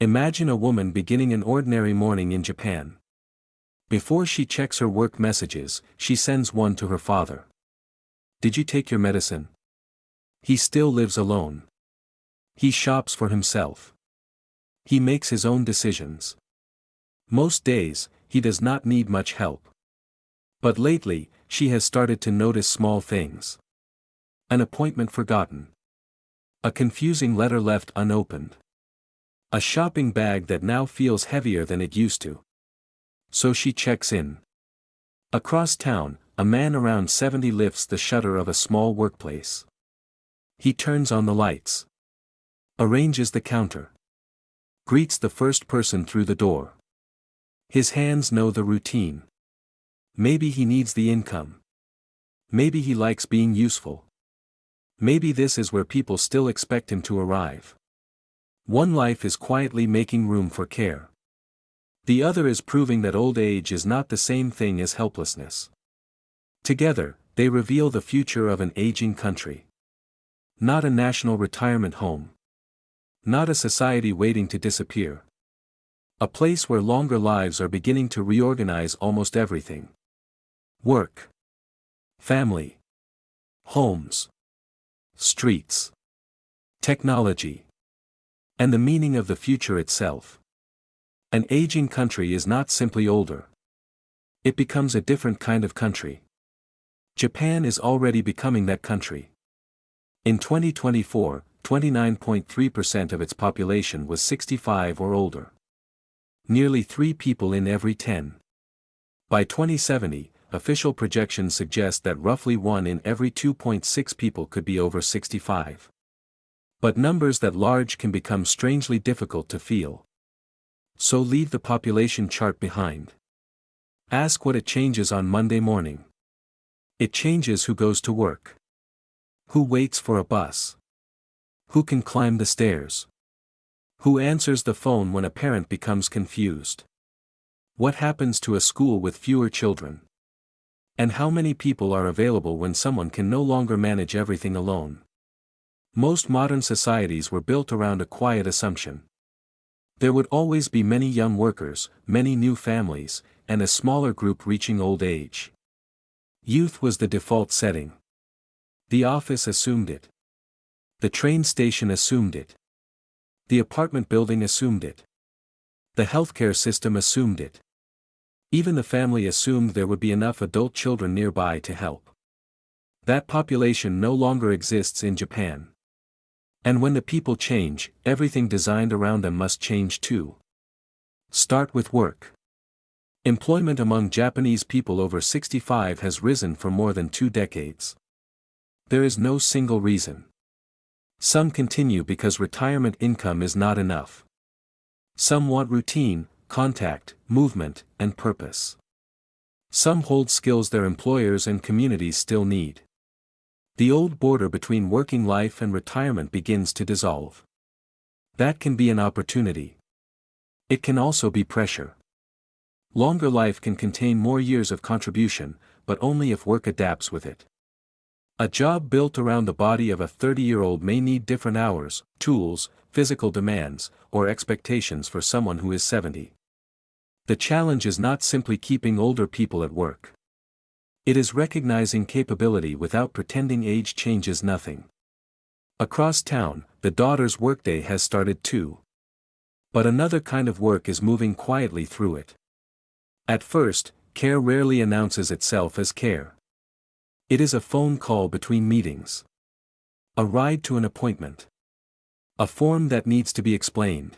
Imagine a woman beginning an ordinary morning in Japan. Before she checks her work messages, she sends one to her father. Did you take your medicine? He still lives alone. He shops for himself. He makes his own decisions. Most days, he does not need much help. But lately, she has started to notice small things. An appointment forgotten. A confusing letter left unopened. A shopping bag that now feels heavier than it used to. So she checks in. Across town, a man around 70 lifts the shutter of a small workplace. He turns on the lights. Arranges the counter. Greets the first person through the door. His hands know the routine. Maybe he needs the income. Maybe he likes being useful. Maybe this is where people still expect him to arrive. One life is quietly making room for care. The other is proving that old age is not the same thing as helplessness. Together, they reveal the future of an aging country. Not a national retirement home. Not a society waiting to disappear. A place where longer lives are beginning to reorganize almost everything. Work. Family. Homes. Streets. Technology. And the meaning of the future itself. An aging country is not simply older. It becomes a different kind of country. Japan is already becoming that country. In 2024, 29.3% of its population was 65 or older. Nearly 3 people in every 10. By 2070, official projections suggest that roughly 1 in every 2.6 people could be over 65. But numbers that large can become strangely difficult to feel. So leave the population chart behind. Ask what it changes on Monday morning. It changes who goes to work. Who waits for a bus? Who can climb the stairs? Who answers the phone when a parent becomes confused? What happens to a school with fewer children? And how many people are available when someone can no longer manage everything alone? Most modern societies were built around a quiet assumption. There would always be many young workers, many new families, and a smaller group reaching old age. Youth was the default setting. The office assumed it. The train station assumed it. The apartment building assumed it. The healthcare system assumed it. Even the family assumed there would be enough adult children nearby to help. That population no longer exists in Japan. And when the people change, everything designed around them must change too. Start with work. Employment among Japanese people over 65 has risen for more than 2 decades. There is no single reason. Some continue because retirement income is not enough. Some want routine, contact, movement, and purpose. Some hold skills their employers and communities still need. The old border between working life and retirement begins to dissolve. That can be an opportunity. It can also be pressure. Longer life can contain more years of contribution, but only if work adapts with it. A job built around the body of a 30-year-old may need different hours, tools, physical demands, or expectations for someone who is 70. The challenge is not simply keeping older people at work. It is recognizing capability without pretending age changes nothing. Across town, the daughter's workday has started too. But another kind of work is moving quietly through it. At first, care rarely announces itself as care. It is a phone call between meetings. A ride to an appointment. A form that needs to be explained.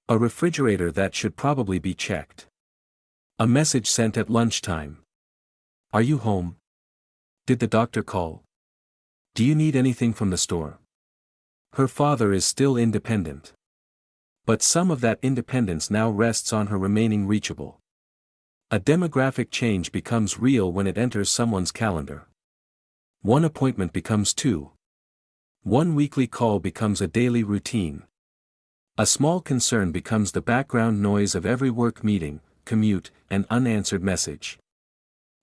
A refrigerator that should probably be checked. A message sent at lunchtime. Are you home? Did the doctor call? Do you need anything from the store? Her father is still independent. But some of that independence now rests on her remaining reachable. A demographic change becomes real when it enters someone's calendar. One appointment becomes 2. One weekly call becomes a daily routine. A small concern becomes the background noise of every work meeting, commute, and unanswered message.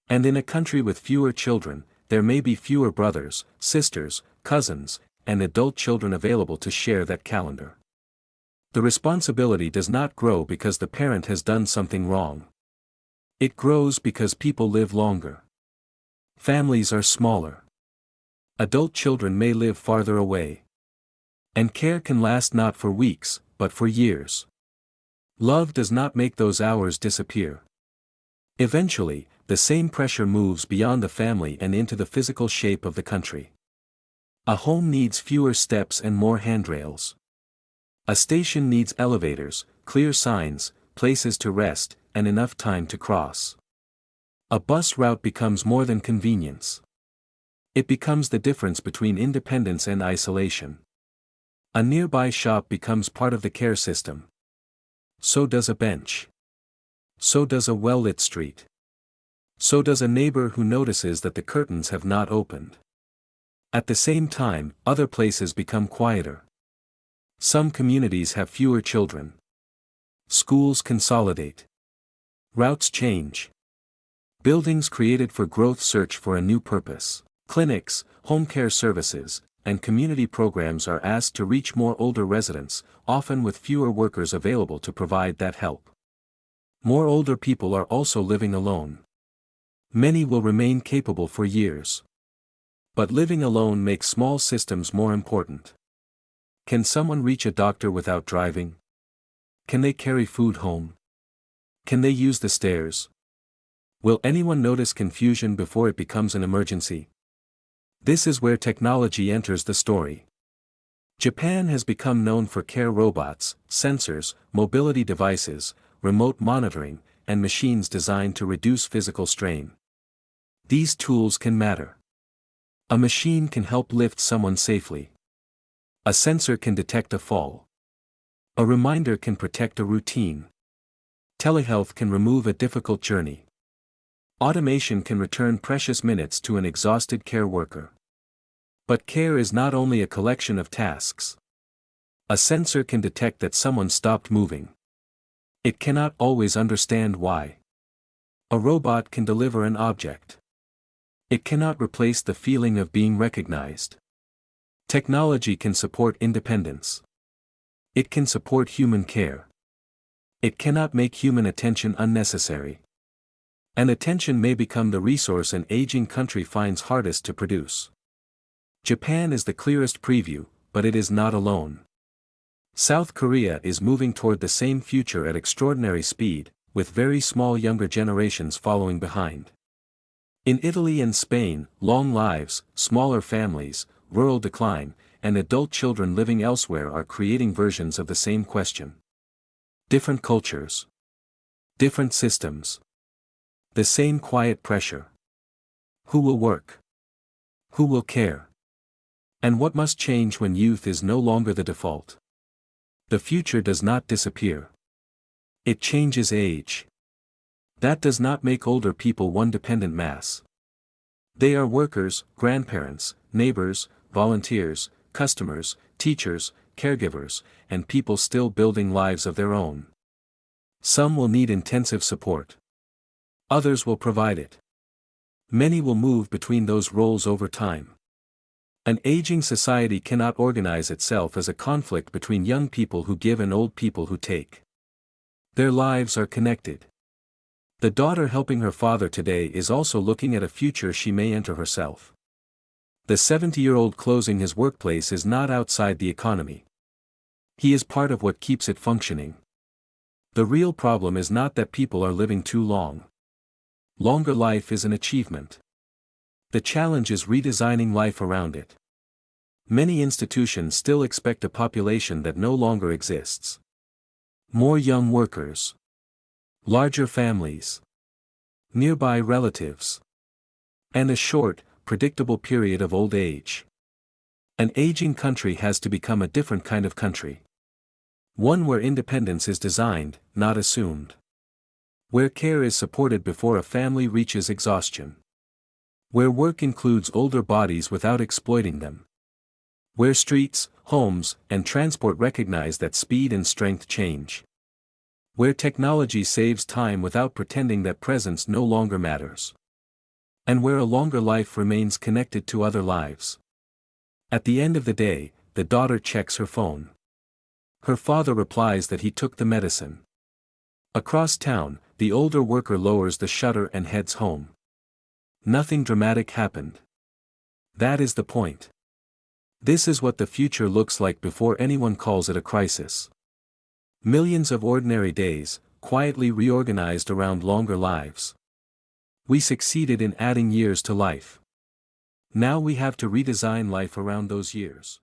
And in a country with fewer children, there may be fewer brothers, sisters, cousins, and adult children available to share that calendar. The responsibility does not grow because the parent has done something wrong. It grows because people live longer. Families are smaller. Adult children may live farther away. And care can last not for weeks, but for years. Love does not make those hours disappear. Eventually, the same pressure moves beyond the family and into the physical shape of the country. A home needs fewer steps and more handrails. A station needs elevators, clear signs, places to rest, and enough time to cross. A bus route becomes more than convenience. It becomes the difference between independence and isolation. A nearby shop becomes part of the care system. So does a bench. So does a well-lit street. So does a neighbor who notices that the curtains have not opened. At the same time, other places become quieter. Some communities have fewer children. Schools consolidate. Routes change. Buildings created for growth search for a new purpose. Clinics, home care services, and community programs are asked to reach more older residents, often with fewer workers available to provide that help. More older people are also living alone. Many will remain capable for years. But living alone makes small systems more important. Can someone reach a doctor without driving? Can they carry food home? Can they use the stairs? Will anyone notice confusion before it becomes an emergency? This is where technology enters the story. Japan has become known for care robots, sensors, mobility devices, remote monitoring, and machines designed to reduce physical strain. These tools can matter. A machine can help lift someone safely. A sensor can detect a fall. A reminder can protect a routine. Telehealth can remove a difficult journey. Automation can return precious minutes to an exhausted care worker. But care is not only a collection of tasks. A sensor can detect that someone stopped moving. It cannot always understand why. A robot can deliver an object. It cannot replace the feeling of being recognized. Technology can support independence. It can support human care. It cannot make human attention unnecessary. And attention may become the resource an aging country finds hardest to produce. Japan is the clearest preview, but it is not alone. South Korea is moving toward the same future at extraordinary speed, with very small younger generations following behind. In Italy and Spain, long lives, smaller families, rural decline, and adult children living elsewhere are creating versions of the same question. Different cultures. Different systems. The same quiet pressure. Who will work? Who will care? And what must change when youth is no longer the default? The future does not disappear. It changes age. That does not make older people one dependent mass. They are workers, grandparents, neighbors, volunteers, customers, teachers, caregivers, and people still building lives of their own. Some will need intensive support. Others will provide it. Many will move between those roles over time. An aging society cannot organize itself as a conflict between young people who give and old people who take. Their lives are connected. The daughter helping her father today is also looking at a future she may enter herself. The 70-year-old closing his workplace is not outside the economy. He is part of what keeps it functioning. The real problem is not that people are living too long. Longer life is an achievement. The challenge is redesigning life around it. Many institutions still expect a population that no longer exists. More young workers. Larger families. Nearby relatives. And a short, predictable period of old age. An aging country has to become a different kind of country. One where independence is designed, not assumed. Where care is supported before a family reaches exhaustion. Where work includes older bodies without exploiting them. Where streets, homes, and transport recognize that speed and strength change. Where technology saves time without pretending that presence no longer matters. And where a longer life remains connected to other lives. At the end of the day, the daughter checks her phone. Her father replies that he took the medicine. Across town, the older worker lowers the shutter and heads home. Nothing dramatic happened. That is the point. This is what the future looks like before anyone calls it a crisis. Millions of ordinary days, quietly reorganized around longer lives. We succeeded in adding years to life. Now we have to redesign life around those years.